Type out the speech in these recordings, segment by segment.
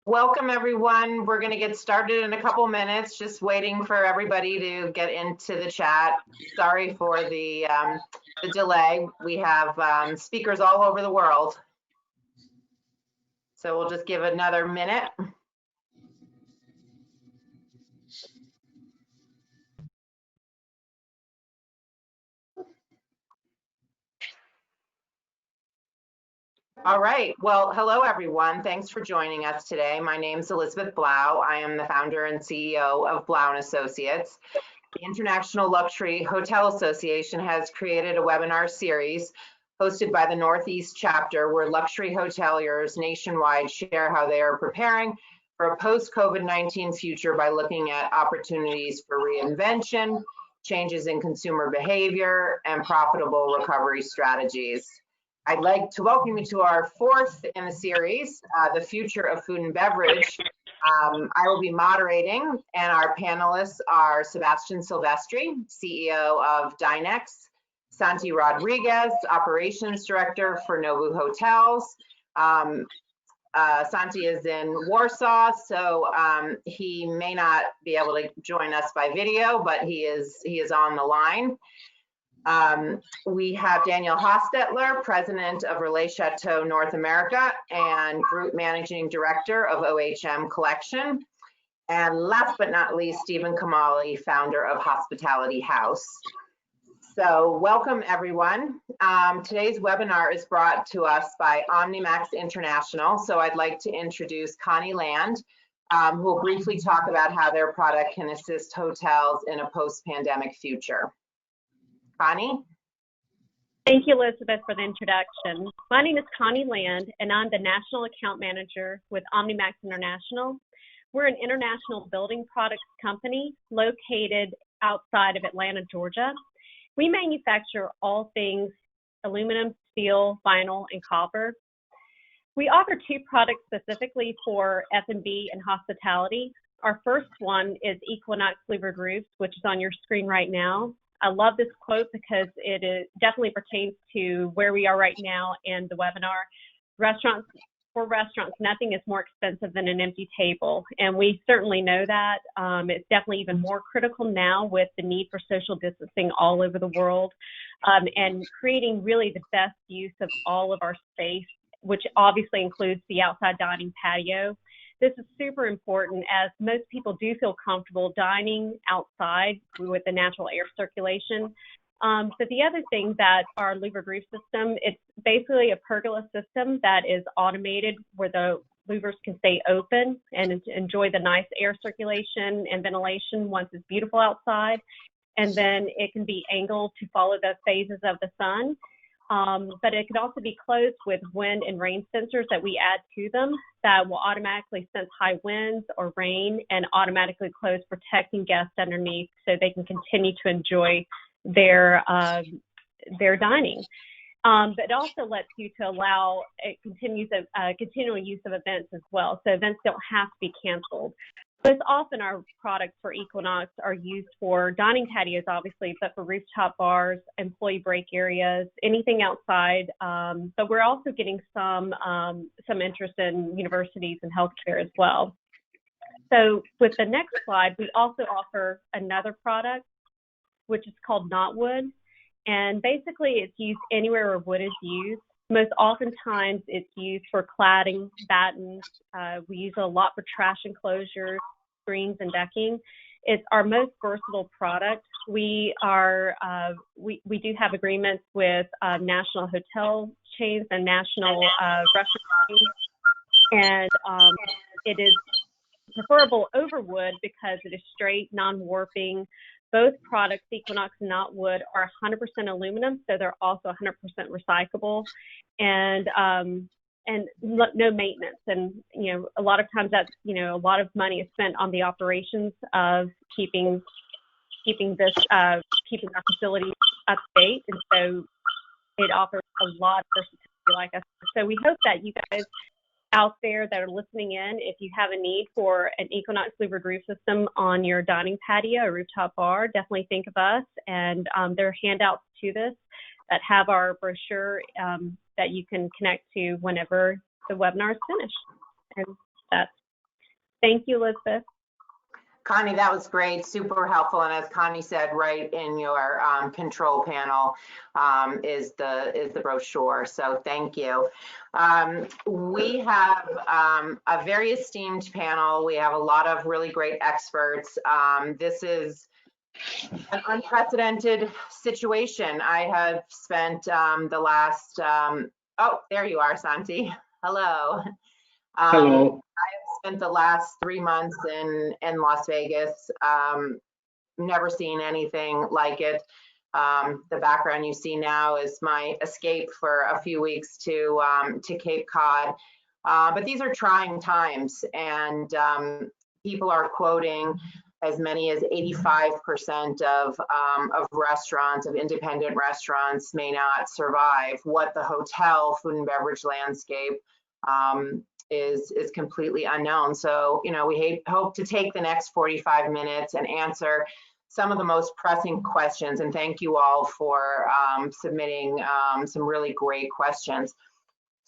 Welcome, everyone. We're going to get started in a couple minutes, just waiting for everybody to get into the chat. Sorry for the delay. We have speakers all over the world. So we'll just give another minute. All right. Well, hello, everyone. Thanks for joining us today. My name is Elizabeth Blau. I am the founder and CEO of Blau & Associates. The International Luxury Hotel Association has created a webinar series hosted by the Northeast chapter where luxury hoteliers nationwide share how they are preparing for a post-COVID-19 future by looking at opportunities for reinvention, changes in consumer behavior, and profitable recovery strategies. I'd like to welcome you to our fourth in the series, The Future of Food and Beverage. I will be moderating, and our panelists are Sebastian Silvestri, CEO of Dynex, Santi Rodriguez, Operations Director for Nobu Hotels. Santi is in Warsaw, so he may not be able to join us by video, but he is on the line. We have Daniel Hostetler, President of Relais Chateau North America and Group Managing Director of OHM Collection. And last but not least, Stephen Kamali, founder of Hospitality House. So welcome, everyone. Today's webinar is brought to us by OmniMax International. So I'd like to introduce Connie Land, who will briefly talk about how their product can assist hotels in a post-pandemic future. Connie? Thank you, Elizabeth, for the introduction. My name is Connie Land, and I'm the National Account Manager with OmniMax International. We're an international building products company located outside of Atlanta, Georgia. We manufacture all things aluminum, steel, vinyl, and copper. We offer two products specifically for F&B and hospitality. Our first one is Equinox Leaburg roofs, which is on your screen right now. I love this quote because it definitely pertains to where we are right now in the webinar. For restaurants, nothing is more expensive than an empty table, and we certainly know that. It's definitely even more critical now with the need for social distancing all over the world, and creating really the best use of all of our space, which obviously includes the outside dining patio. This is super important as most people do feel comfortable dining outside with the natural air circulation. But the other thing that our Leaburg roof system, it's basically a pergola system that is automated where the louvers can stay open and enjoy the nice air circulation and ventilation once it's beautiful outside. And then it can be angled to follow the phases of the sun. But it can also be closed with wind and rain sensors that we add to them that will automatically sense high winds or rain and automatically close, protecting guests underneath so they can continue to enjoy their dining. But it also lets you to allow continual use of events as well, so events don't have to be canceled. Most often our products for Equinox are used for dining patios, obviously, but for rooftop bars, employee break areas, anything outside. But we're also getting some interest in universities and healthcare as well. So with the next slide, we also offer another product, which is called Knotwood. And basically it's used anywhere where wood is used. Most oftentimes it's used for cladding, battens. We use it a lot for trash enclosures, screens, and decking. It's our most versatile product. We do have agreements with national hotel chains and national restaurant chains, and it is preferable over wood because it is straight, non-warping. Both products, Equinox and Knotwood, are 100% aluminum, so they're also 100% recyclable, and no maintenance. And a lot of times that's a lot of money is spent on the operations of keeping our facility up to date, and so it offers a lot of versatility, like I said. So we hope that you guys out there that are listening in, if you have a need for an Equinox Leaburg roof system on your dining patio or rooftop bar, definitely think of us. And there are handouts to this that have our brochure that you can connect to whenever the webinar is finished. And that's Thank you, Elizabeth. Connie, that was great, super helpful. And as Connie said, right in your control panel is the brochure. So thank you. We have a very esteemed panel. We have a lot of really great experts. This is an unprecedented situation. I have spent the last, oh, there you are, Santi. Hello. Hello. Spent the last 3 months in Las Vegas. Never seen anything like it. The background you see now is my escape for a few weeks to Cape Cod. But these are trying times, and people are quoting as many as 85% of restaurants, of independent restaurants, may not survive. What the hotel, food and beverage landscape is completely unknown. So, you know, we hope to take the next 45 minutes and answer some of the most pressing questions. And thank you all for submitting some really great questions.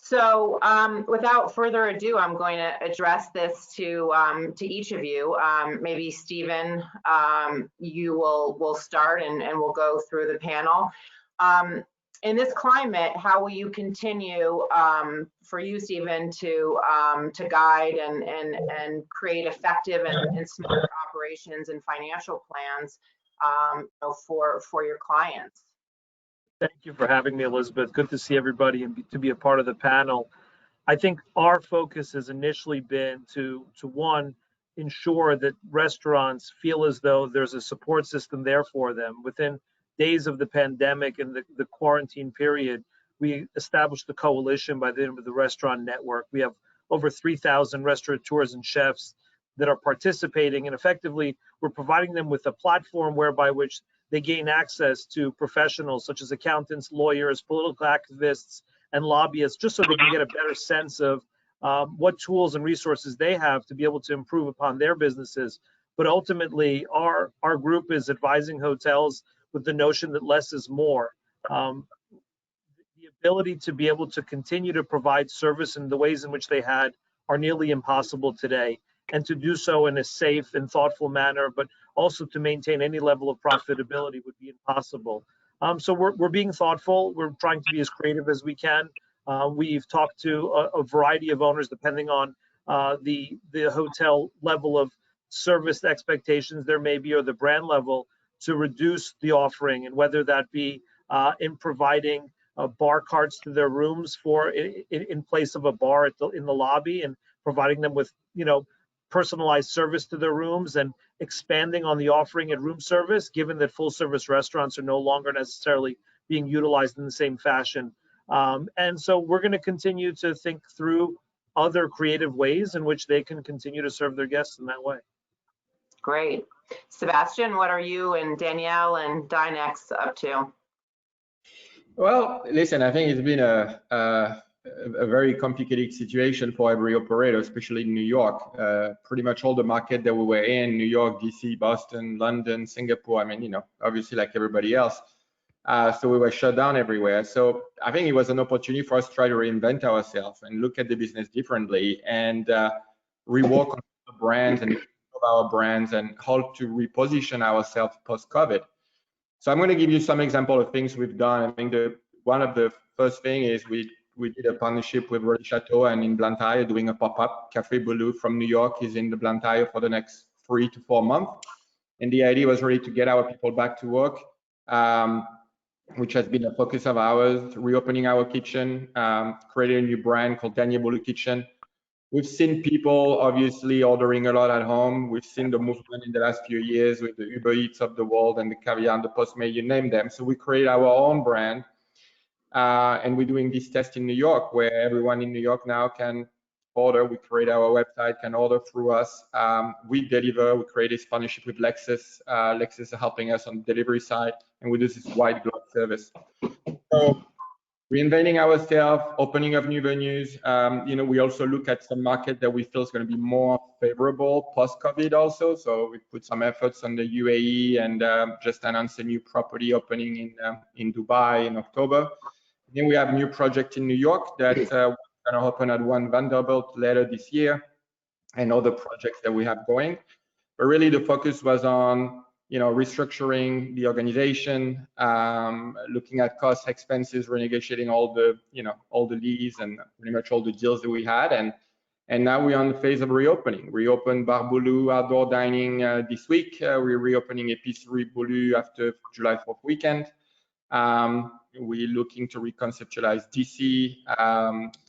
So without further ado, I'm going to address this to each of you. Maybe Stephen, you will start and we'll go through the panel. In this climate, how will you continue, for you, Stephen, to guide and create effective and smart operations and financial plans for your clients? Thank you for having me, Elizabeth. Good to see everybody and to be a part of the panel. I think our focus has initially been to one, ensure that restaurants feel as though there's a support system there for them. Within days of the pandemic and the quarantine period, we established the coalition by the name of the Restaurant Network. We have over 3,000 restaurateurs and chefs that are participating, and effectively we're providing them with a platform whereby which they gain access to professionals such as accountants, lawyers, political activists, and lobbyists, just so they can get a better sense of what tools and resources they have to be able to improve upon their businesses. But ultimately, our group is advising hotels with the notion that less is more. The ability to be able to continue to provide service in the ways in which they had are nearly impossible today, and to do so in a safe and thoughtful manner, but also to maintain any level of profitability would be impossible. So we're being thoughtful. We're trying to be as creative as we can. We've talked to a variety of owners, depending on the hotel level of service expectations there may be, or the brand level, to reduce the offering, and whether that be in providing bar carts to their rooms for in place of a bar in the lobby, and providing them with, you know, personalized service to their rooms, and expanding on the offering at room service, given that full service restaurants are no longer necessarily being utilized in the same fashion. And so we're going to continue to think through other creative ways in which they can continue to serve their guests in that way. Great. Sebastian, what are you and Danielle and Dynex up to? Well, listen, I think it's been a very complicated situation for every operator, especially in New York. Pretty much all the market that we were in, New York, DC, Boston, London, Singapore, I mean, you know, obviously like everybody else. So we were shut down everywhere. So I think it was an opportunity for us to try to reinvent ourselves and look at the business differently, and rework on the brands and our brands and how to reposition ourselves post-COVID. So I'm going to give you some example of things we've done. I think one of the first thing is we did a partnership with Chateau and in Blantyre, doing a pop-up. Café Boulou from New York is in the Blantyre for the next 3 to 4 months. And the idea was really to get our people back to work, which has been a focus of ours, reopening our kitchen, creating a new brand called Daniel Boulou Kitchen. We've seen people obviously ordering a lot at home. We've seen the movement in the last few years with the Uber Eats of the world and the Caviar and the Postmates, you name them. So we created our own brand. And we're doing this test in New York, where everyone in New York now can order. We create our website, can order through us. We deliver. We create this partnership with Lexus. Lexus are helping us on the delivery side, and we do this white glove service. So reinventing ourselves, opening up new venues. You know, we also look at some market that we feel is going to be more favorable post-COVID also. So we put some efforts on the UAE and just announced a new property opening in Dubai in October. Then we have a new project in New York that we're going to open at One Vanderbilt later this year. and other projects that we have going. But really the focus was on, restructuring the organization, looking at cost, expenses, renegotiating all the lease and pretty much all the deals that we had. And now we're on the phase of reopening. We opened Bar Boulou outdoor dining this week. We're reopening Épicerie Boulou after July 4th weekend. We're looking to reconceptualize DC.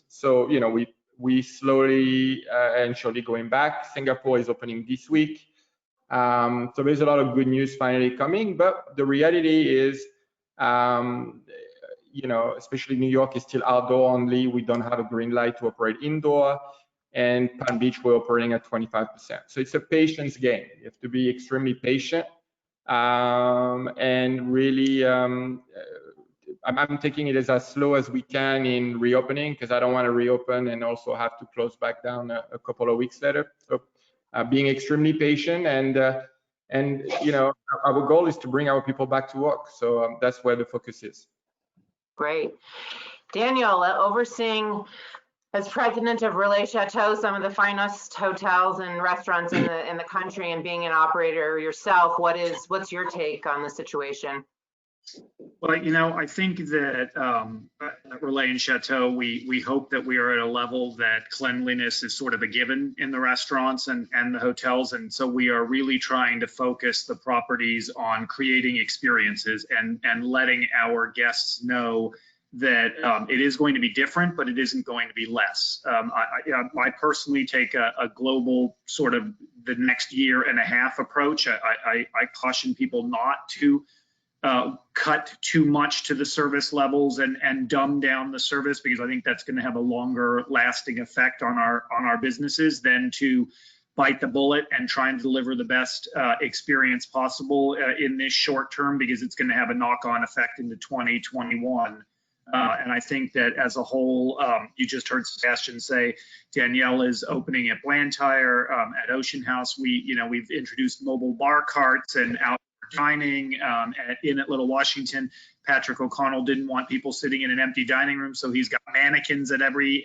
So, we slowly and surely going back. Singapore is opening this week. So there's a lot of good news finally coming, but the reality is, especially New York is still outdoor only. We don't have a green light to operate indoor, and Palm Beach we're operating at 25%. So it's a patience game. You have to be extremely patient, and really, I'm taking it as slow as we can in reopening, because I don't want to reopen and also have to close back down a couple of weeks later. So being extremely patient, and our goal is to bring our people back to work. So that's where the focus is. Great. Daniel, overseeing as president of Relais Chateau, some of the finest hotels and restaurants in the country, and being an operator yourself, what's your take on the situation? Well, I think that at Relais and Chateau, we hope that we are at a level that cleanliness is sort of a given in the restaurants and the hotels. And so we are really trying to focus the properties on creating experiences and letting our guests know that it is going to be different, but it isn't going to be less. I personally take a global sort of the next year and a half approach. I caution people not to cut too much to the service levels and dumb down the service, because I think that's going to have a longer lasting effect on our businesses than to bite the bullet and try and deliver the best experience possible in this short term, because it's going to have a knock-on effect into 2021. And I think that as a whole, you just heard Sebastian say Danielle is opening at Blantyre, at Ocean House. We've introduced mobile bar carts and outdoor dining at Little Washington. Patrick O'Connell didn't want people sitting in an empty dining room, so he's got mannequins at every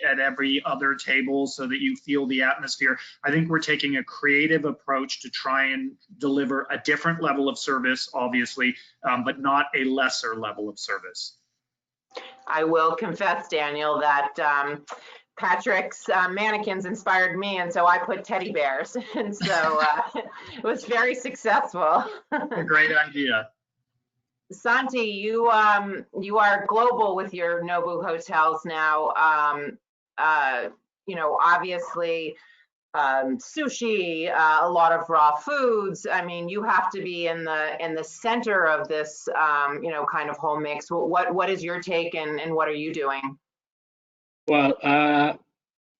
other table so that you feel the atmosphere. I think we're taking a creative approach to try and deliver a different level of service, obviously, but not a lesser level of service. I will confess, Daniel, that Patrick's mannequins inspired me, and so I put teddy bears, and so it was very successful. A great idea. Santi, you are global with your Nobu hotels now. Obviously, sushi, a lot of raw foods. I mean, you have to be in the center of this, kind of whole mix. What is your take, and what are you doing? Well,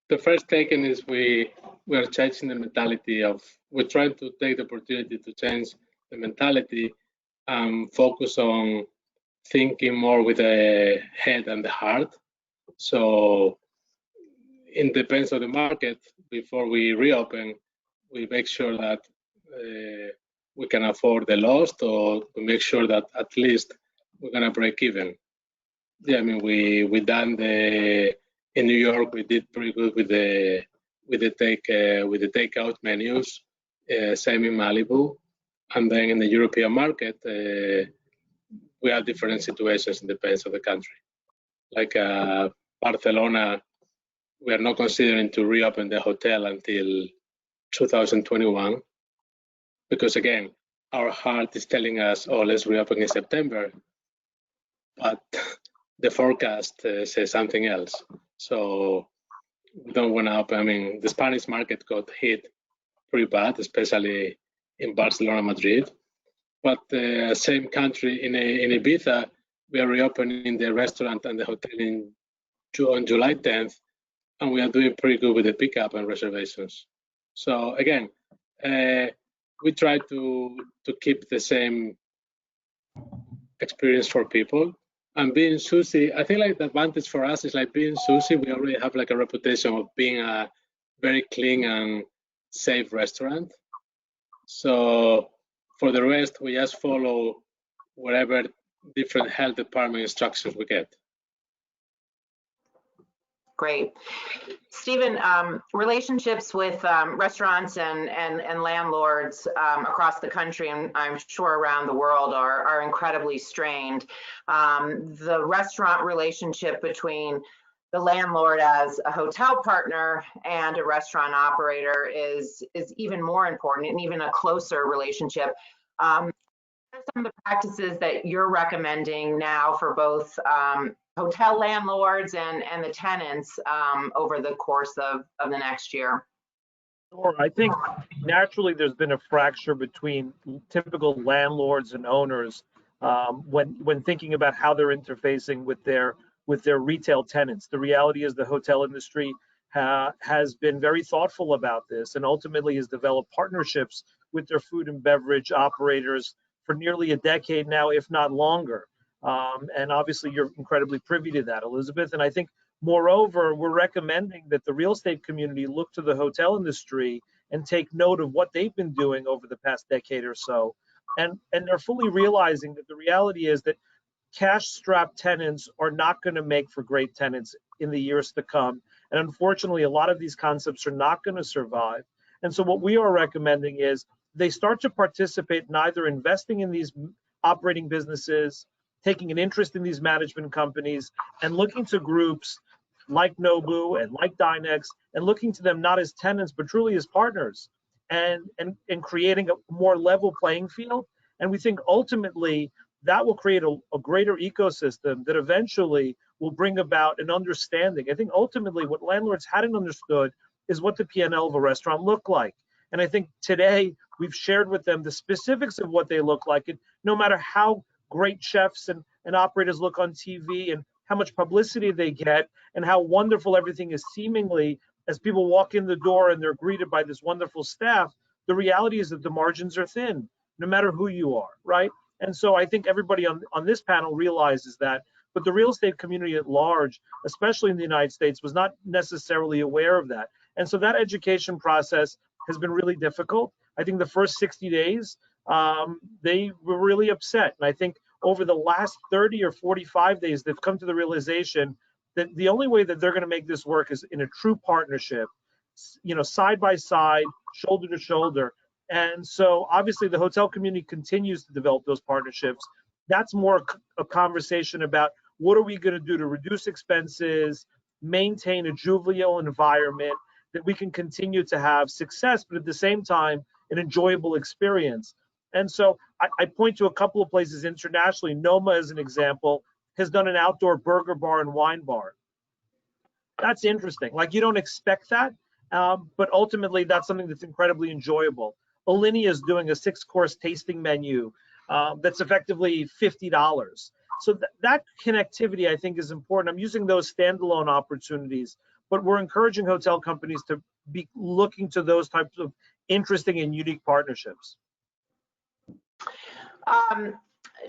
the first taken is we are changing the mentality of, we're trying to take the opportunity to change the mentality, focus on thinking more with the head and the heart. So it depends on the market. Before we reopen, we make sure that we can afford the loss, or we make sure that at least we're gonna break even. Yeah, I mean, we done in New York, we did pretty good with the takeout menus, same in Malibu, and then in the European market, we have different situations. It depends on the country. Like Barcelona, we are not considering to reopen the hotel until 2021, because again, our heart is telling us, oh, let's reopen in September, but the forecast says something else. So we don't want to open. I mean, the Spanish market got hit pretty bad, especially in Barcelona, Madrid. But the same country in Ibiza, we are reopening the restaurant and the hotel on July 10th, and we are doing pretty good with the pickup and reservations. So again, we try to keep the same experience for people. And being Sushi, I think like the advantage for us is like being Sushi, we already have like a reputation of being a very clean and safe restaurant. So for the rest, we just follow whatever different health department instructions we get. Great. Stephen, relationships with restaurants and landlords across the country, and I'm sure around the world, are incredibly strained. The restaurant relationship between the landlord as a hotel partner and a restaurant operator is even more important, and even a closer relationship. What are some of the practices that you're recommending now for both hotel landlords and the tenants over the course of the next year? Sure. I think naturally there's been a fracture between typical landlords and owners when thinking about how they're interfacing with their retail tenants. The reality is the hotel industry has been very thoughtful about this and ultimately has developed partnerships with their food and beverage operators for nearly a decade now, if not longer. And obviously you're incredibly privy to that, Elizabeth. And I think moreover, we're recommending that the real estate community look to the hotel industry and take note of what they've been doing over the past decade or so. And they're fully realizing that the reality is that cash-strapped tenants are not going to make for great tenants in the years to come. And unfortunately, a lot of these concepts are not going to survive. And so what we are recommending is they start to participate in either investing in these operating businesses, taking an interest in these management companies, and looking to groups like Nobu and like Dynex, and looking to them not as tenants, but truly as partners, and creating a more level playing field. And we think ultimately that will create a greater ecosystem that eventually will bring about an understanding. I think ultimately what landlords hadn't understood is what the P&L of a restaurant looked like. And I think today we've shared with them the specifics of what they look like. And no matter how great chefs and operators look on TV and how much publicity they get and how wonderful everything is seemingly as people walk in the door and they're greeted by this wonderful staff, the reality is that the margins are thin, no matter who you are, right? And so I think everybody on this panel realizes that, but the real estate community at large, especially in the United States, was not necessarily aware of that. And so that education process has been really difficult. I think the first 60 days, they were really upset. And I think over the last 30 or 45 days, they've come to the realization that the only way that they're going to make this work is in a true partnership, side by side, shoulder to shoulder. And so obviously the hotel community continues to develop those partnerships. That's more a conversation about what are we going to do to reduce expenses, maintain a jovial environment that we can continue to have success, but at the same time, an enjoyable experience. And so I point to a couple of places internationally. Noma, as an example, has done an outdoor burger bar and wine bar. That's interesting. Like, you don't expect that, but ultimately that's something that's incredibly enjoyable. Alinea is doing a 6-course tasting menu that's effectively $50. So that connectivity, I think, is important. I'm using those standalone opportunities, but we're encouraging hotel companies to be looking to those types of interesting and unique partnerships.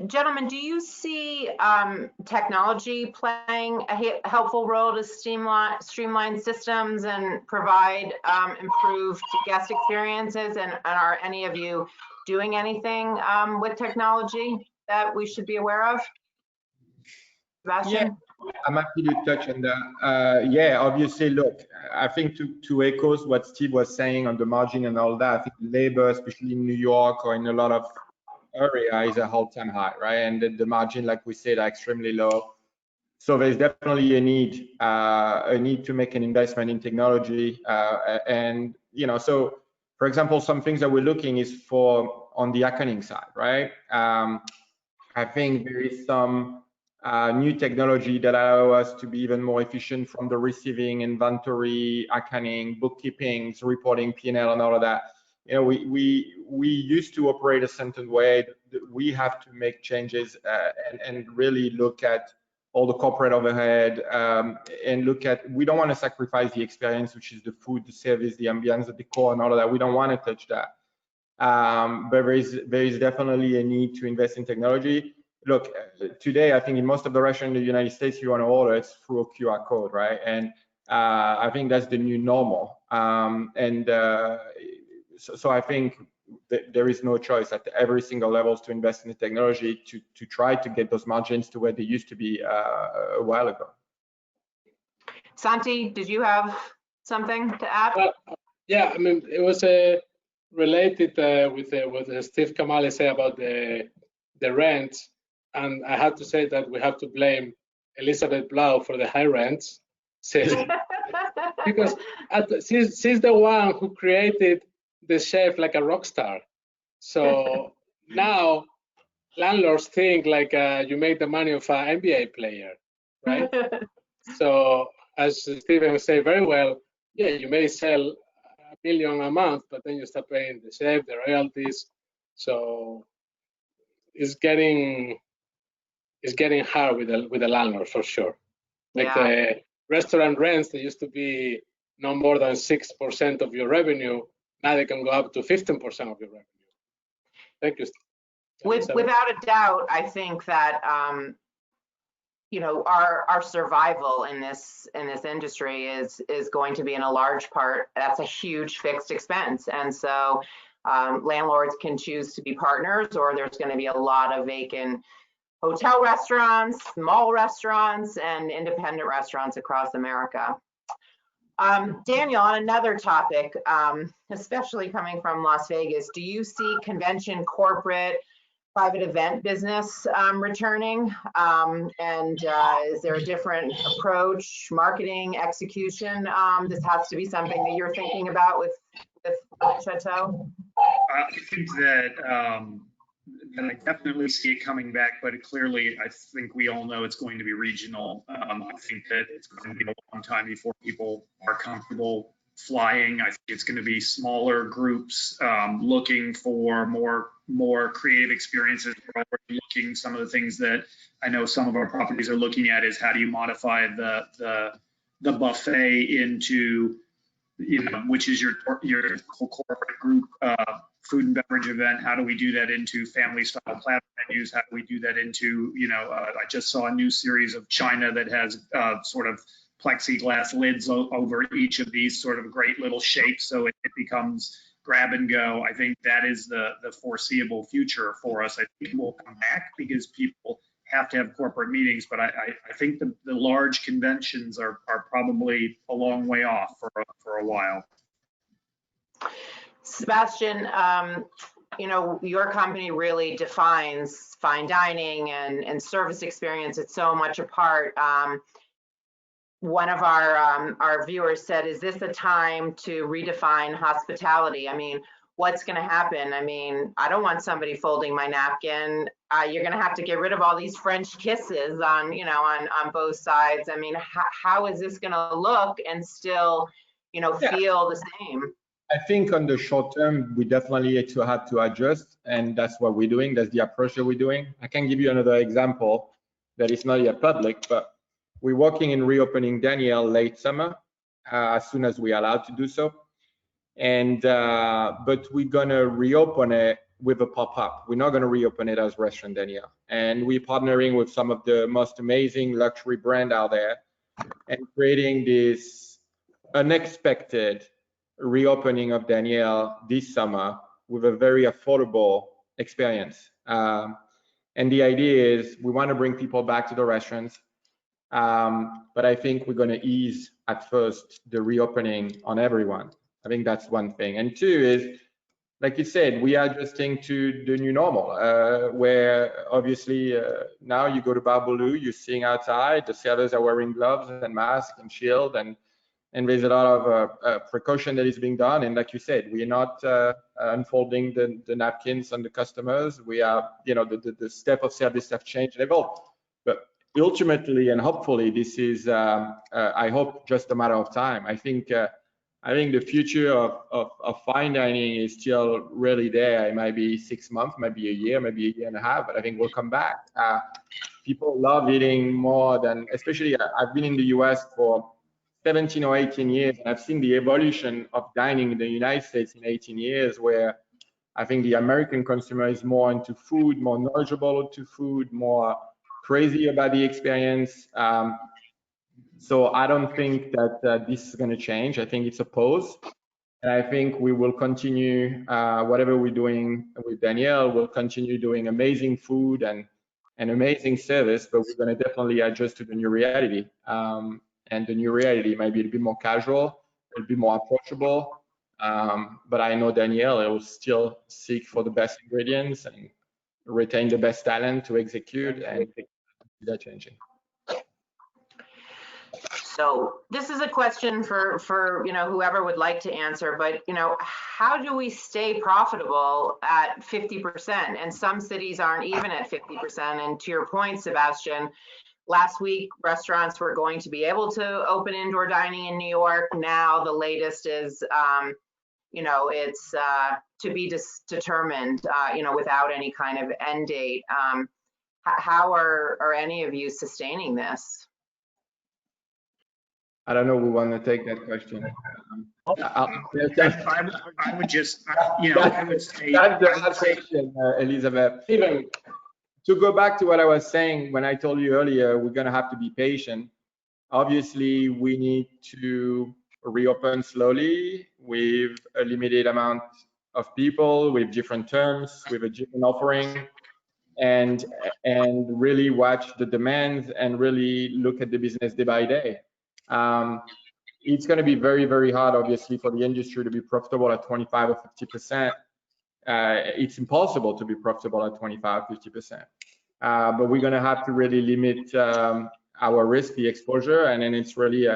Gentlemen, do you see technology playing a helpful role to streamline systems and provide improved guest experiences? And are any of you doing anything with technology that we should be aware of? Sebastian? Yeah, I'm happy to touch on that. Yeah, obviously, look, I think to echo what Steve was saying on the margin and all that, I think labor, especially in New York or in a lot of area, is a all-time high, right? And the margin, like we said, are extremely low. So there's definitely a need to make an investment in technology. And, so for example, some things that we're looking is for on the accounting side, right? I think there is some new technology that allow us to be even more efficient from the receiving, inventory, accounting, bookkeeping, reporting, P&L, and all of that. We used to operate a certain way. We have to make changes and really look at all the corporate overhead and look at, we don't want to sacrifice the experience, which is the food, the service, the ambience, the decor, and all of that. We don't want to touch that. But there is definitely a need to invest in technology. Look, today, I think in most of the restaurants in the United States, you want to order, it's through a QR code, right? And I think that's the new normal. So I think that there is no choice at every single levels to invest in the technology to try to get those margins to where they used to be a while ago. Santi, did you have something to add? Yeah, I mean, it was related with what Steve Kamali said about the rents, and I have to say that we have to blame Elizabeth Blau for the high rents, because she's the one who created the chef like a rock star. So now landlords think like you make the money of an NBA player, right? So as Steven said very well, yeah, you may sell $1 million a month, but then you start paying the chef, the royalties. So it's getting hard with the landlord for sure. Like the restaurant rents, they used to be no more than 6% of your revenue. Now they can go up to 15% of your revenue. Thank you. Without a doubt, I think that you know, our survival in this industry is going to be in a large part, that's a huge fixed expense. And so landlords can choose to be partners, or there's going to be a lot of vacant hotel restaurants, mall restaurants, and independent restaurants across America. Daniel, on another topic, especially coming from Las Vegas, do you see convention, corporate, private event business returning? And is there a different approach, marketing, execution? This has to be something that you're thinking about with Chateau? I think that I definitely see it coming back, but clearly I think we all know it's going to be regional. I think that it's going to be a long time before people are comfortable flying. I think it's going to be smaller groups looking for more creative experiences. We're already looking, some of the things that I know some of our properties are looking at is how do you modify the buffet into, you know, which is your corporate group food and beverage event. How do we do that into family style platter menus? How do we do that into, you know, I just saw a new series of China that has sort of plexiglass lids over each of these sort of great little shapes, so it becomes grab and go. I think that is the foreseeable future for us. I think it will come back because people have to have corporate meetings, but I think the large conventions are probably a long way off for a while. Sebastian, you know, your company really defines fine dining and service experience. It's so much a part. One of our viewers said, is this a time to redefine hospitality? I mean, what's going to happen? I mean, I don't want somebody folding my napkin. You're going to have to get rid of all these French kisses on, you know, on both sides. I mean, how is this going to look and still, you know, feel the same? I think on the short term, we definitely have to adjust, and that's what we're doing. That's the approach that we're doing. I can give you another example that is not yet public, but we're working in reopening Daniel late summer, as soon as we're allowed to do so. And but we're gonna reopen it with a pop-up. We're not gonna reopen it as Restaurant Daniel. And we're partnering with some of the most amazing luxury brand out there and creating this unexpected reopening of Daniel this summer with a very affordable experience. And the idea is we want to bring people back to the restaurants, but I think we're going to ease at first the reopening on everyone. I think that's one thing. And two is, like you said, we are adjusting to the new normal, where obviously now you go to Barbaloo, you're seeing outside, the servers are wearing gloves and masks and shield, and there's a lot of precaution that is being done. And like you said, we are not unfolding the napkins on the customers. We are, you know, the step of service have changed and evolved. But ultimately and hopefully, this is, I hope, just a matter of time. I think the future of fine dining is still really there. It might be 6 months, maybe a year, maybe a year and a half, but I think we'll come back. People love eating more than, especially I've been in the US for 17 or 18 years, and I've seen the evolution of dining in the United States in 18 years, where I think the American consumer is more into food, more knowledgeable to food, more crazy about the experience. So I don't think that this is going to change. I think it's a pause. And I think we will continue, whatever we're doing with Danielle, we'll continue doing amazing food and amazing service, but we're going to definitely adjust to the new reality. And the new reality might be a bit more casual, a bit more approachable. But I know Danielle will still seek for the best ingredients and retain the best talent to execute, and that changing. So this is a question for whoever would like to answer, but how do we stay profitable at 50%? And some cities aren't even at 50%. And to your point, Sebastian, last week restaurants were going to be able to open indoor dining in New York. Now the latest is it's to be determined, without any kind of end date. How are any of you sustaining this? I don't know who want to take that question. I would just, I would say. That's the last question, Elizabeth. Even to go back to what I was saying when I told you earlier, we're going to have to be patient. Obviously, we need to reopen slowly with a limited amount of people, with different terms, with a different offering, and really watch the demands and really look at the business day by day. It's going to be very, very hard, obviously, for the industry to be profitable at 25 or 50%. It's impossible to be profitable at 25, 50%. But we're going to have to really limit our risky exposure, and then it's really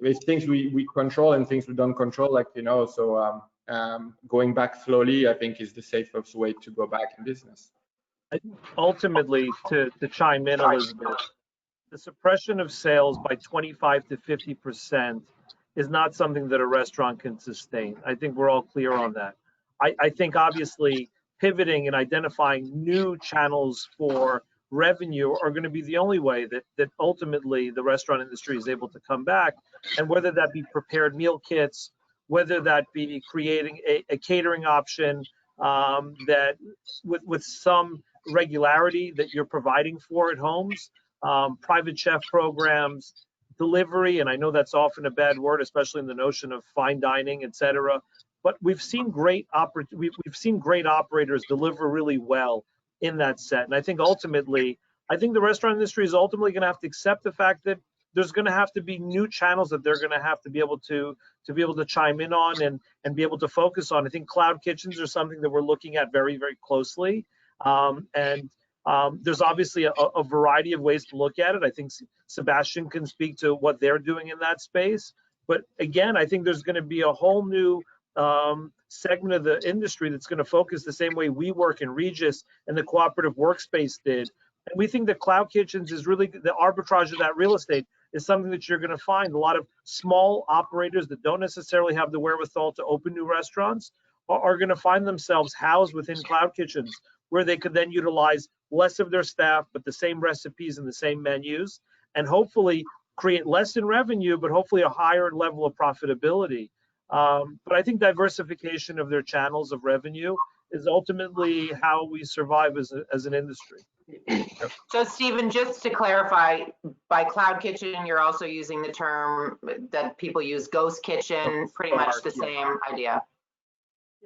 it's things we control and things we don't control, so going back slowly, I think, is the safest way to go back in business. I think ultimately, to chime in, Elizabeth, the suppression of sales by 25 to 50% is not something that a restaurant can sustain. I think we're all clear on that. I think obviously pivoting and identifying new channels for revenue are going to be the only way that ultimately the restaurant industry is able to come back. And whether that be prepared meal kits, whether that be creating a catering option that with some regularity that you're providing for at homes, private chef programs, delivery, and I know that's often a bad word, especially in the notion of fine dining, et cetera. But we've seen great operators deliver really well in that set. And I think ultimately, the restaurant industry is ultimately going to have to accept the fact that there's going to have to be new channels that they're going to have to be able to chime in on and be able to focus on. I think cloud kitchens are something that we're looking at very, very closely. There's obviously a variety of ways to look at it. I think Sebastian can speak to what they're doing in that space. But again, I think there's going to be a whole new segment of the industry that's going to focus the same way we work in Regis and the cooperative workspace did. And we think that cloud kitchens is really the arbitrage of that real estate is something that you're going to find. A lot of small operators that don't necessarily have the wherewithal to open new restaurants are going to find themselves housed within cloud kitchens, where they could then utilize less of their staff, but the same recipes and the same menus, and hopefully create less in revenue, but hopefully a higher level of profitability. But I think diversification of their channels of revenue is ultimately how we survive as an industry. So Stephen, just to clarify, by cloud kitchen, you're also using the term that people use, ghost kitchen, pretty much the same idea.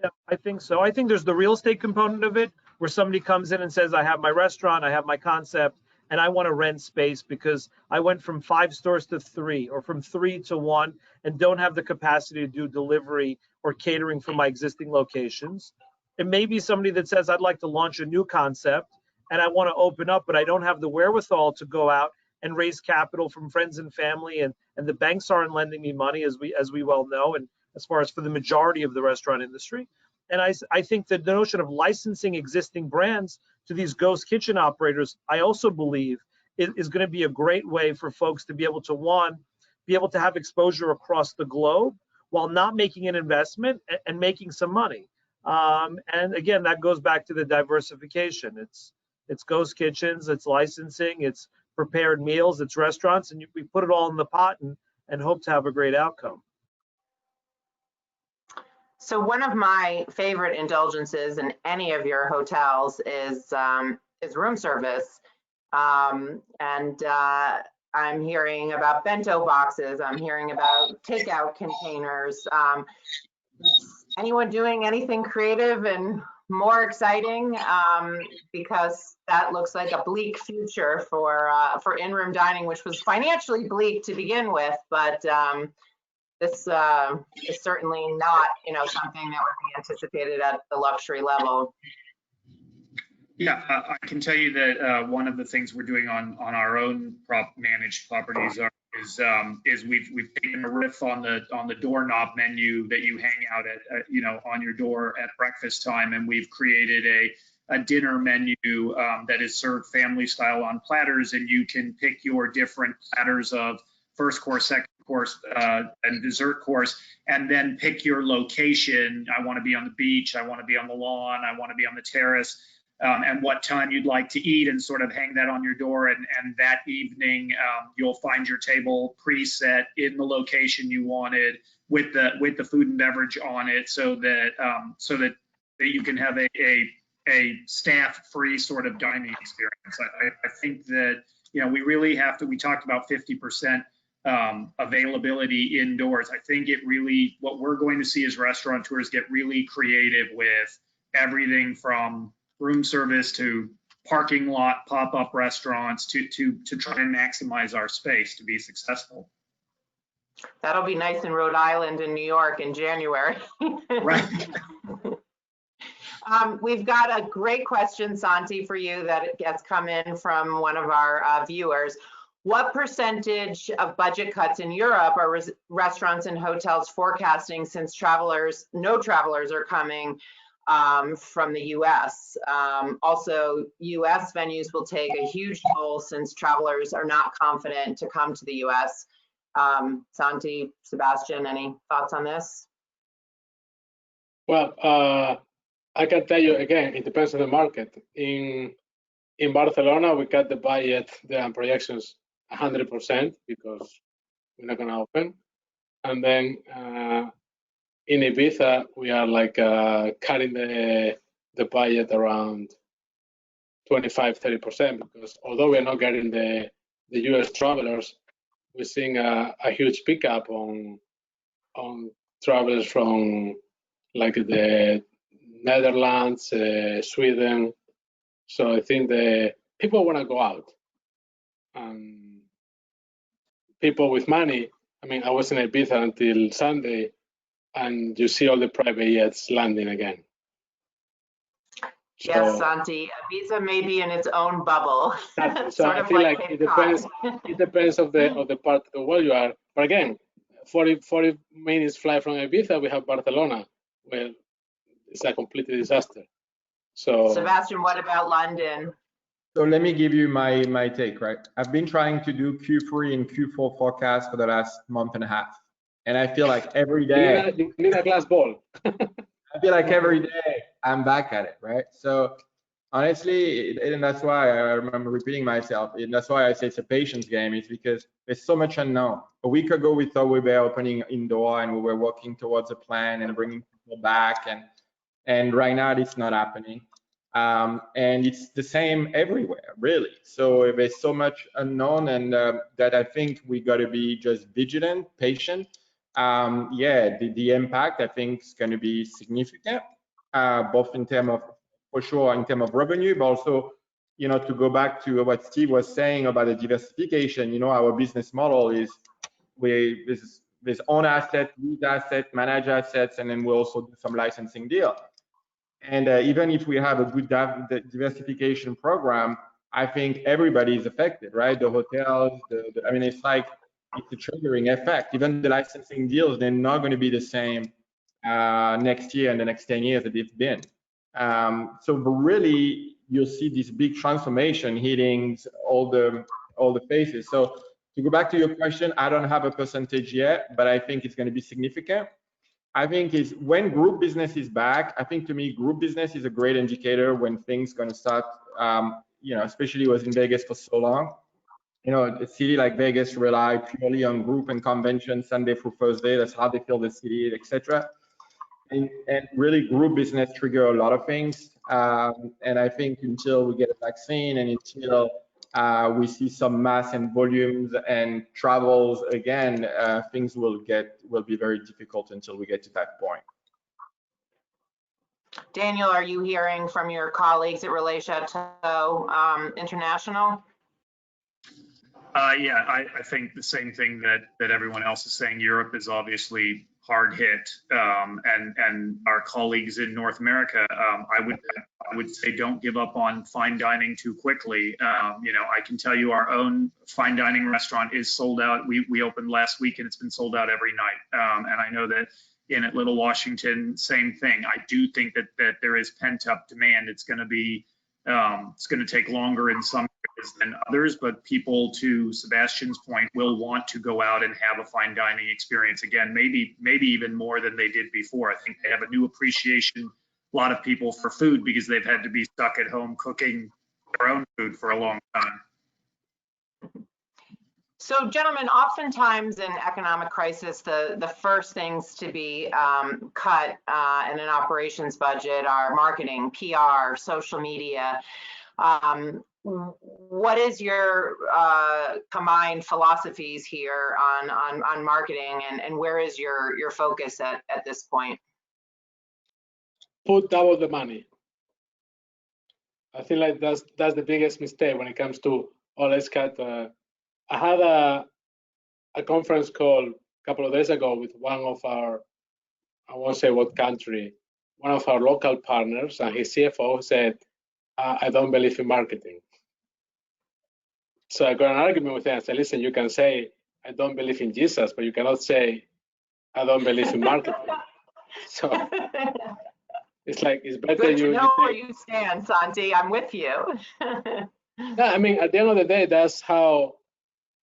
Yeah, I think so. I think there's the real estate component of it, where somebody comes in and says, I have my restaurant, I have my concept, and I want to rent space because I went from 5 stores to 3 or from 3 to 1 and don't have the capacity to do delivery or catering for my existing locations. It may be somebody that says, I'd like to launch a new concept and I want to open up, but I don't have the wherewithal to go out and raise capital from friends and family, and the banks aren't lending me money, as we well know, and as far as for the majority of the restaurant industry. And I think that the notion of licensing existing brands to these ghost kitchen operators, I also believe is going to be a great way for folks to be able to, one, be able to have exposure across the globe while not making an investment and making some money. And again, that goes back to the diversification. It's ghost kitchens, it's licensing, it's prepared meals, it's restaurants, and we put it all in the pot and hope to have a great outcome. So one of my favorite indulgences in any of your hotels is room service. I'm hearing about bento boxes. I'm hearing about takeout containers. Is anyone doing anything creative and more exciting because that looks like a bleak future for in-room dining, which was financially bleak to begin with, but this is certainly not, something that would be anticipated at the luxury level. Yeah, I can tell you that one of the things we're doing on our own managed properties is we've taken a riff on the doorknob menu that you hang out at on your door at breakfast time, and we've created a dinner menu that is served family style on platters, and you can pick your different platters of first course, second course, and dessert course, and then pick your location. I want to be on the beach, I want to be on the lawn, I want to be on the terrace. And what time you'd like to eat, and sort of hang that on your door. And that evening, you'll find your table preset in the location you wanted with the food and beverage on it, so that you can have a staff-free sort of dining experience. I think that we really have to. We talked about 50% availability indoors. I think what we're going to see is restaurateurs get really creative with everything from room service to parking lot pop-up restaurants to try and maximize our space to be successful. That'll be nice in Rhode Island and New York in January. Right. We've got a great question, Santi, for you that has come in from one of our viewers. What percentage of budget cuts in Europe are restaurants and hotels forecasting, since no travelers are coming from the US? Also, US venues will take a huge toll since travelers are not confident to come to the US. Santi, Sebastian, any thoughts on this? Well, I can tell you again, it depends on the market. In Barcelona, we cut the budget, the projections 100% because we're not going to open. And then in Ibiza, we are like cutting the budget around 25-30%, because although we're not getting the US travelers, we're seeing a huge pickup on travelers from like the Netherlands, Sweden. So I think the people want to go out. People with money. I mean, I was in Ibiza until Sunday, and you see all the private jets landing again. Yes, Santi, Ibiza may be in its own bubble. So I feel like it depends. It depends of the part of the world you are. But again, 40 minutes flight from Ibiza, we have Barcelona, where it's a complete disaster. So Sebastian, what about London? So let me give you my take, right? I've been trying to do Q3 and Q4 forecasts for the last month and a half. And I feel like every day, you need a glass ball. I feel like every day I'm back at it, right? So honestly, and that's why I remember repeating myself, and that's why I say it's a patience game, is because there's so much unknown. A week ago, we thought we were opening indoor and we were working towards a plan and bringing people back. And right now, it's not happening. And it's the same everywhere, really. So there's so much unknown, and that I think we got to be just vigilant, patient. Yeah, the impact I think is going to be significant, both in terms of, for sure, in terms of revenue, but also, to go back to what Steve was saying about the diversification. Our business model is there's own asset, lease asset, manage assets, and then we also do some licensing deal. And even if we have a good diversification program, I think everybody is affected, right? The hotels, I mean, it's like, it's a triggering effect. Even the licensing deals, they're not going to be the same next year and the next 10 years that they've been. So really, you'll see this big transformation hitting all the phases. So to go back to your question, I don't have a percentage yet, but I think it's going to be significant. I think is when group business is back. I think to me, group business is a great indicator when things going to start. Especially was in Vegas for so long. A city like Vegas rely purely on group and convention Sunday through Thursday. That's how they fill the city, etc. And really, group business trigger a lot of things. And I think until we get a vaccine and until we see some mass and volumes and travels again, things will be very difficult until we get to that point. Daniel, are you hearing from your colleagues at Relais Chateau International? Yeah, I think the same thing that everyone else is saying. Europe is obviously hard hit, and our colleagues in North America, I would say don't give up on fine dining too quickly. You know, I can tell you our own fine dining restaurant is sold out. We opened last week and it's been sold out every night. And I know that in at Little Washington, same thing. I do think that there is pent up demand. It's going to be it's going to take longer in some areas than others, but people, to Sebastian's point, will want to go out and have a fine dining experience again, maybe even more than they did before. I think they have a new appreciation, a lot of people, for food because they've had to be stuck at home cooking their own food for a long time. So, gentlemen, oftentimes in economic crisis, the first things to be cut in an operations budget are marketing, PR, social media. What is your combined philosophies here on marketing, and where is your focus at this point? Put double the money. I think like that's the biggest mistake when it comes to, oh, let's cut. I had a conference call a couple of days ago with one of our, I won't say what country, one of our local partners, and his CFO said, I don't believe in marketing. So I got an argument with him. I said, listen, you can say, I don't believe in Jesus, but you cannot say, I don't believe in marketing. So it's like, it's better Good to know where you you stand, Santi. I'm with you. Yeah, I mean, at the end of the day, that's how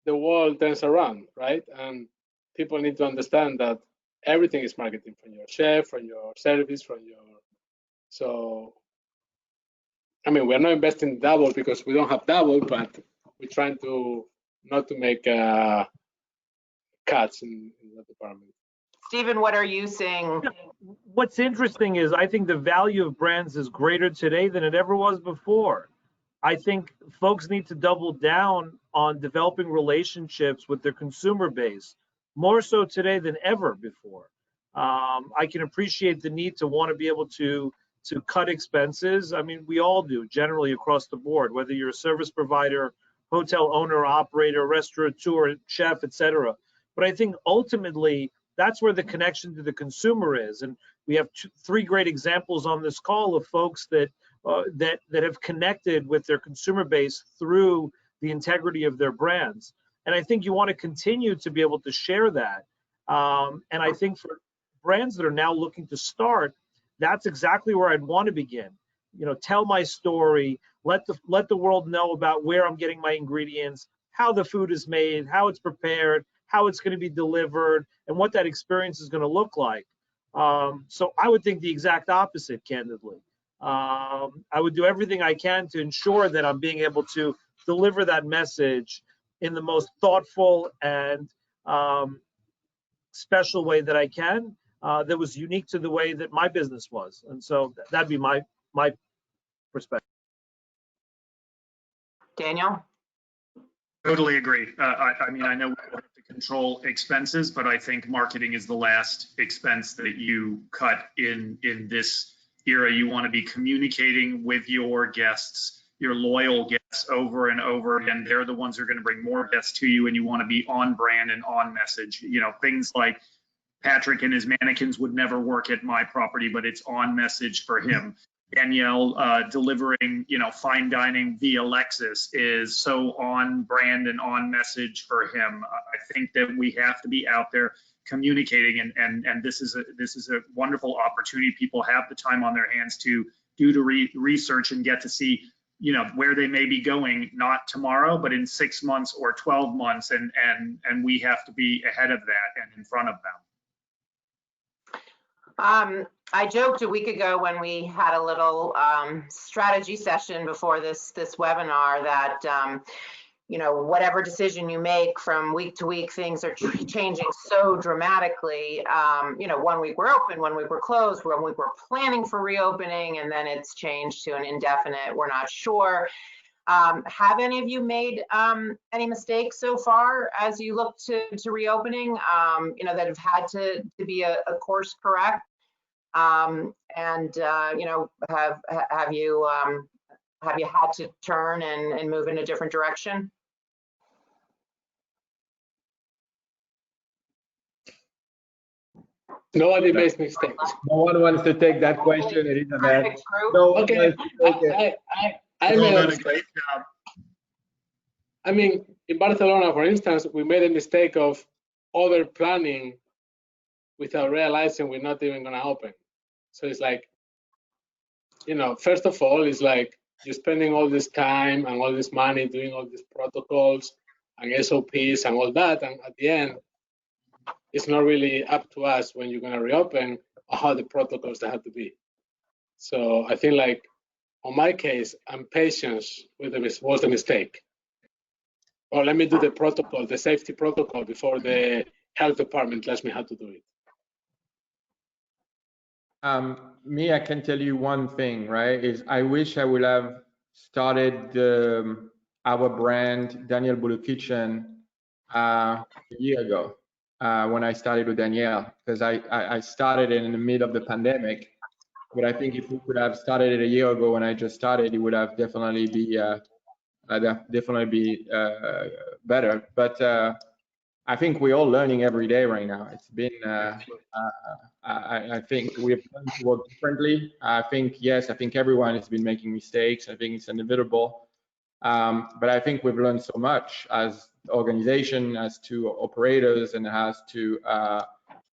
the world turns around, right? And people need to understand that everything is marketing, from your chef, from your service, from your, so, I mean, we're not investing double because we don't have double, but we're trying to not to make cuts in that department. Stephen, what are you seeing? What's interesting is I think the value of brands is greater today than it ever was before. I think folks need to double down on developing relationships with their consumer base, more so today than ever before. I can appreciate the need to want to be able to cut expenses. I mean, we all do generally across the board, whether you're a service provider, hotel owner, operator, restaurateur, chef, etc. But I think ultimately that's where the connection to the consumer is. And we have three great examples on this call of folks that have connected with their consumer base through the integrity of their brands. And I think you want to continue to be able to share that. And I think for brands that are now looking to start, that's exactly where I'd want to begin. You know, tell my story, let the world know about where I'm getting my ingredients, how the food is made, how it's prepared, how it's going to be delivered, and what that experience is going to look like. So I would think the exact opposite, candidly. I would do everything I can to ensure that I'm being able to deliver that message in the most thoughtful and special way that I can, that was unique to the way that my business was. And so that'd be my perspective. Daniel? Totally agree. I mean, I know we have to control expenses, but I think marketing is the last expense that you cut in this era. You want to be communicating with your guests, your loyal guests, over and over again. They're the ones who are going to bring more guests to you, and you want to be on brand and on message. You know, things like Patrick and his mannequins would never work at my property, but it's on message for him. Danielle delivering, you know, fine dining via Lexus is so on brand and on message for him. I think that we have to be out there communicating, and this is a wonderful opportunity. People have the time on their hands to do the research and get to see, you know, where they may be going, not tomorrow, but in 6 months or 12 months, and we have to be ahead of that and in front of them. I joked a week ago when we had a little strategy session before this webinar that you know, whatever decision you make from week to week, things are changing so dramatically. You know, 1 week we're open, 1 week we're closed, 1 week we're planning for reopening, and then it's changed to an indefinite, we're not sure. Have any of you made any mistakes so far as you look to reopening, you know, that have had to be a course correct? You know, have you had to turn and move in a different direction? Nobody makes mistakes. No one wants to take that question, Elizabeth. Perfect group. No one Okay, wants to take it. I You've all made a done a mistake. great job. I mean, in Barcelona, for instance, we made a mistake of over planning without realizing we're not even going to open. So it's like, you know, first of all, it's like you're spending all this time and all this money doing all these protocols and SOPs and all that. And at the end, it's not really up to us when you're going to reopen or how the protocols they have to be. So I think like on my case, impatience was the mistake. Or let me do the protocol, the safety protocol before the health department tells me how to do it. Me, I can tell you one thing, right? Is I wish I would have started our brand, Daniel Bulu Kitchen, a year ago when I started with Danielle, because I started in the middle of the pandemic. But I think if we could have started it a year ago when I just started, it would have definitely be better. But I think we're all learning every day right now. It's been, I think we have learned to work differently. I think, yes, I think everyone has been making mistakes. I think it's inevitable. But I think we've learned so much as organization, as to operators, and as to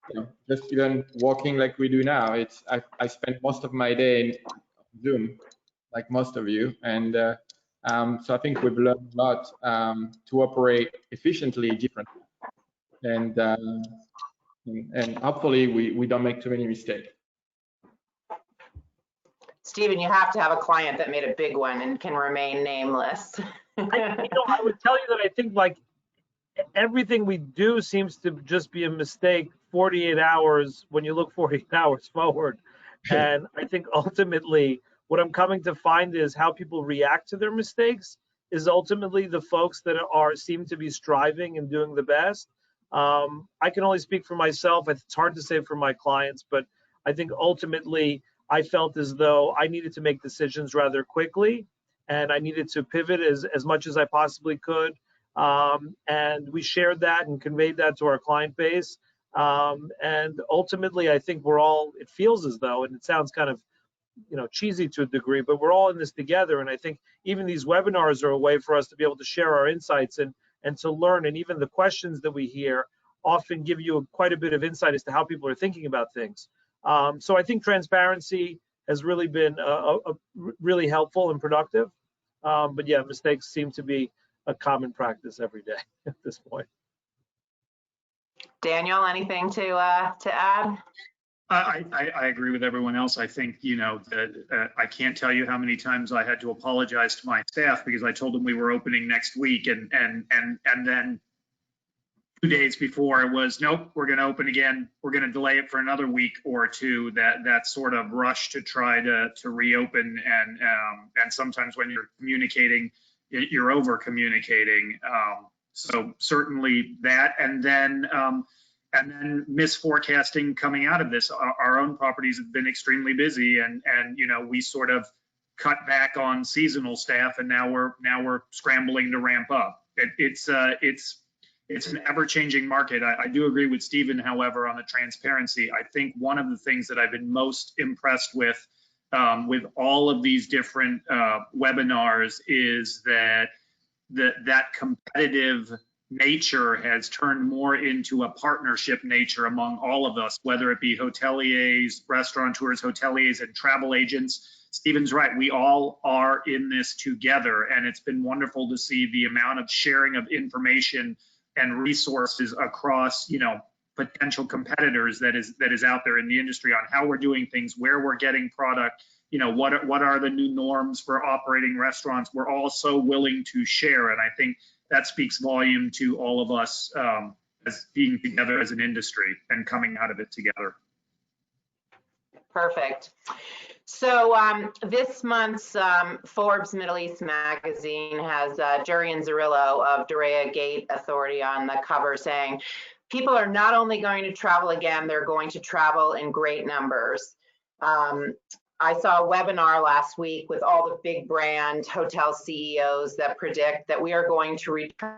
you know, just even working like we do now. It's I spend most of my day in Zoom, like most of you, and so I think we've learned a lot to operate efficiently differently, and hopefully we don't make too many mistakes. Stephen, you have to have a client that made a big one and can remain nameless. I would tell you that I think like everything we do seems to just be a mistake 48 hours when you look 48 hours forward. And I think ultimately what I'm coming to find is how people react to their mistakes is ultimately the folks that seem to be striving and doing the best. I can only speak for myself. It's hard to say for my clients, but I think ultimately I felt as though I needed to make decisions rather quickly, and I needed to pivot as much as I possibly could. And we shared that and conveyed that to our client base. And ultimately, I think it feels as though, and it sounds kind of, you know, cheesy to a degree, but we're all in this together. And I think even these webinars are a way for us to be able to share our insights and to learn. And even the questions that we hear often give you quite a bit of insight as to how people are thinking about things. So I think transparency has really been really helpful and productive. But yeah, mistakes seem to be a common practice every day at this point. Daniel, anything to add? I agree with everyone else. I think, you know, that I can't tell you how many times I had to apologize to my staff because I told them we were opening next week, and then 2 days before it was, nope, we're going to open again. We're going to delay it for another week or two. That sort of rush to try to reopen, and sometimes when you're communicating, you're over communicating. So certainly that, and then misforecasting coming out of this. Our own properties have been extremely busy, and you know, we sort of cut back on seasonal staff, and now we're scrambling to ramp up. It's an ever-changing market. I do agree with Stephen, however, on the transparency. I think one of the things that I've been most impressed with all of these different webinars is that competitive nature has turned more into a partnership nature among all of us, whether it be hoteliers, restaurateurs, hoteliers, and travel agents. Stephen's right, we all are in this together, and it's been wonderful to see the amount of sharing of information and resources across, you know, potential competitors that is out there in the industry on how we're doing things, where we're getting product, you know, what are the new norms for operating restaurants. We're all so willing to share, and I think that speaks volume to all of us as being together as an industry and coming out of it together. Perfect. So this month's Forbes Middle East magazine has Jurian Zarillo of Diriyah Gate Authority on the cover saying, people are not only going to travel again, they're going to travel in great numbers. I saw a webinar last week with all the big brand hotel CEOs that predict that we are going to return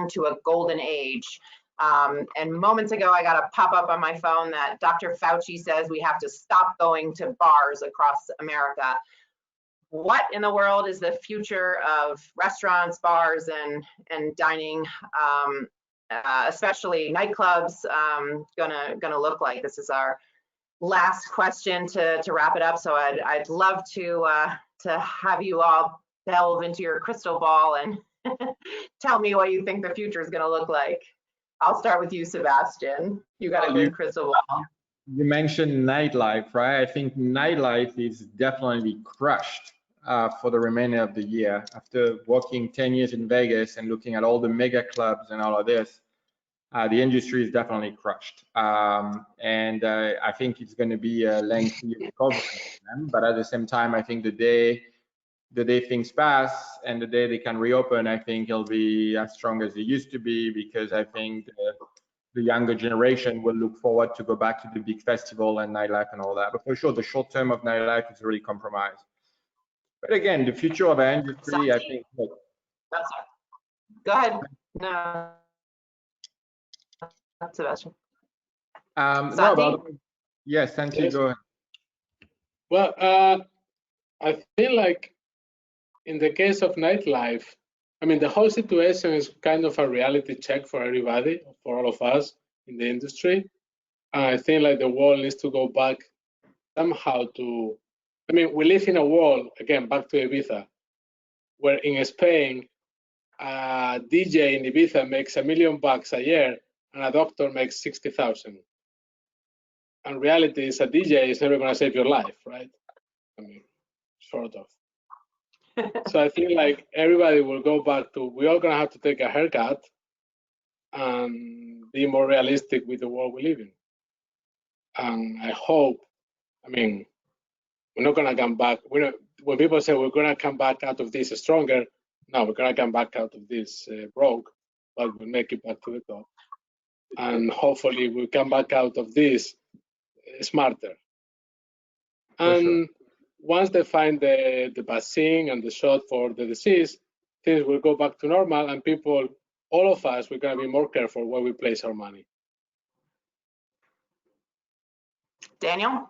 to a golden age. And moments ago, I got a pop-up on my phone that Dr. Fauci says we have to stop going to bars across America. What in the world is the future of restaurants, bars, and dining, especially nightclubs, gonna look like? This is our last question to wrap it up. So I'd love to have you all delve into your crystal ball and tell me what you think the future is gonna look like. I'll start with you, Sebastian. You got a good crystal ball. You mentioned nightlife, right? I think nightlife is definitely crushed for the remainder of the year. After working 10 years in Vegas and looking at all the mega clubs and all of this, the industry is definitely crushed. And I think it's going to be a lengthy recovery for them. But at the same time, I think the day things pass and the day they can reopen, I think it'll be as strong as it used to be, because I think the younger generation will look forward to go back to the big festival and nightlife and all that. But for sure, the short term of nightlife is really compromised. But again, the future of our industry, I think. Look, go ahead. No, Sebastian. No, but yes, Santi, go ahead. Well, I feel like in the case of nightlife, I mean, the whole situation is kind of a reality check for everybody, for all of us in the industry. I think like the world needs to go back somehow to, I mean, we live in a world, again, back to Ibiza, where in Spain, a DJ in Ibiza makes $1 million a year and a doctor makes 60,000. And reality is a DJ is never going to save your life, right? I mean, sort of. So I feel like everybody will go back to, we're all going to have to take a haircut and be more realistic with the world we live in. And I hope, I mean, we're not going to come back. When people say we're going to come back out of this stronger, no, we're going to come back out of this broke, but we'll make it back to the top. And hopefully we'll come back out of this smarter. And once they find the vaccine and the shot for the disease, things will go back to normal, and people, all of us, we're going to be more careful where we place our money. Daniel?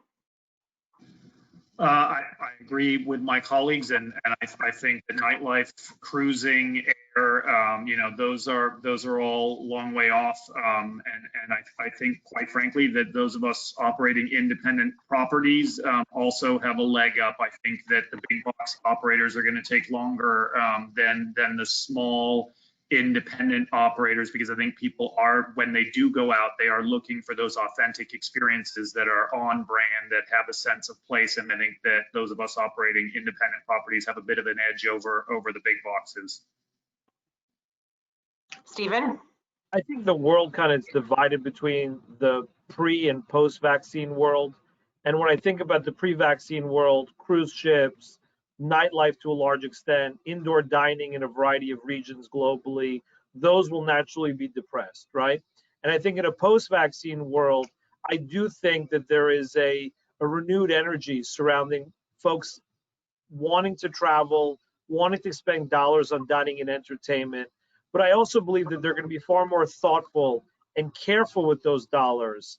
I agree with my colleagues, and I think that nightlife, cruising, air, you know, those are all long way off. And I think, quite frankly, that those of us operating independent properties also have a leg up. I think that the big box operators are going to take longer than the small independent operators, because I think people are, when they do go out, they are looking for those authentic experiences that are on brand, that have a sense of place. And I think that those of us operating independent properties have a bit of an edge over the big boxes. Stephen? I think the world kind of is divided between the pre and post-vaccine world. And when I think about the pre-vaccine world, cruise ships, nightlife to a large extent, indoor dining in a variety of regions globally, those will naturally be depressed, right? And I think in a post-vaccine world, I do think that there is a renewed energy surrounding folks wanting to travel, wanting to spend dollars on dining and entertainment. But I also believe that they're going to be far more thoughtful and careful with those dollars.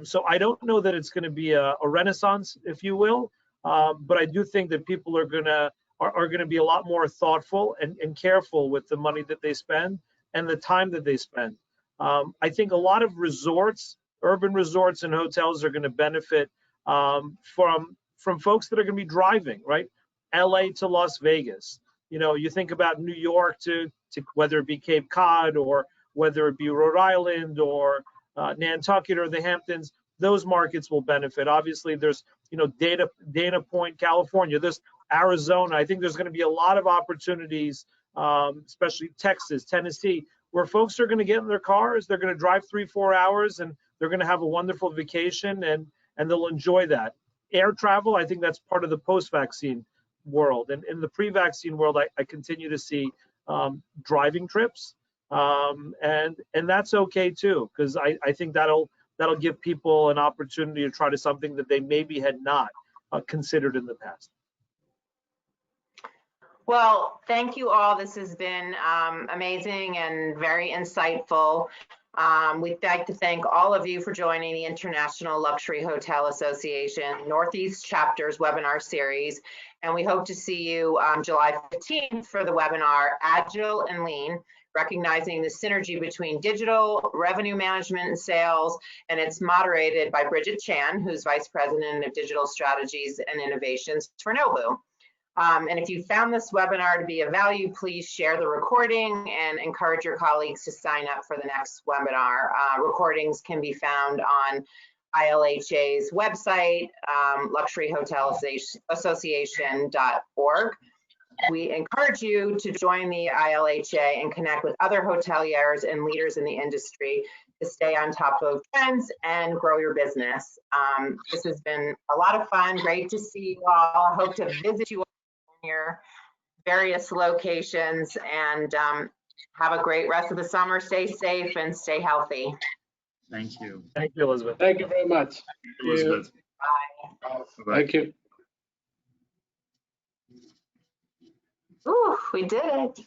So I don't know that it's going to be a renaissance, if you will. But I do think that people are going to be a lot more thoughtful and careful with the money that they spend and the time that they spend. I think a lot of resorts, urban resorts and hotels are going to benefit from folks that are going to be driving, right? LA to Las Vegas. You know, you think about New York to whether it be Cape Cod or whether it be Rhode Island or Nantucket or the Hamptons, those markets will benefit. Obviously, there's, you know, Dana Point, California, there's Arizona. I think there's going to be a lot of opportunities, especially Texas, Tennessee, where folks are going to get in their cars, they're going to drive 3-4 hours, and they're going to have a wonderful vacation, and they'll enjoy that. Air travel, I think that's part of the post-vaccine world. And in the pre-vaccine world, I continue to see driving trips, and that's okay too, because I think that'll that'll give people an opportunity to try to something that they maybe had not considered in the past. Well, thank you all. This has been amazing and very insightful. We'd like to thank all of you for joining the International Luxury Hotel Association Northeast Chapter's webinar series. And we hope to see you July 15th for the webinar, Agile and Lean, recognizing the synergy between digital, revenue management, and sales. And it's moderated by Bridget Chan, who's Vice President of Digital Strategies and Innovations for Nobu. And if you found this webinar to be of value, please share the recording and encourage your colleagues to sign up for the next webinar. Recordings can be found on ILHA's website, luxuryhotelassociation.org. We encourage you to join the ILHA and connect with other hoteliers and leaders in the industry to stay on top of trends and grow your business. This has been a lot of fun. Great to see you all. I hope to visit you in your various locations, and have a great rest of the summer. Stay safe and stay healthy. Thank you. Thank you, Elizabeth. Thank you very much. Elizabeth. Bye. Thank you. Ooh, we did it.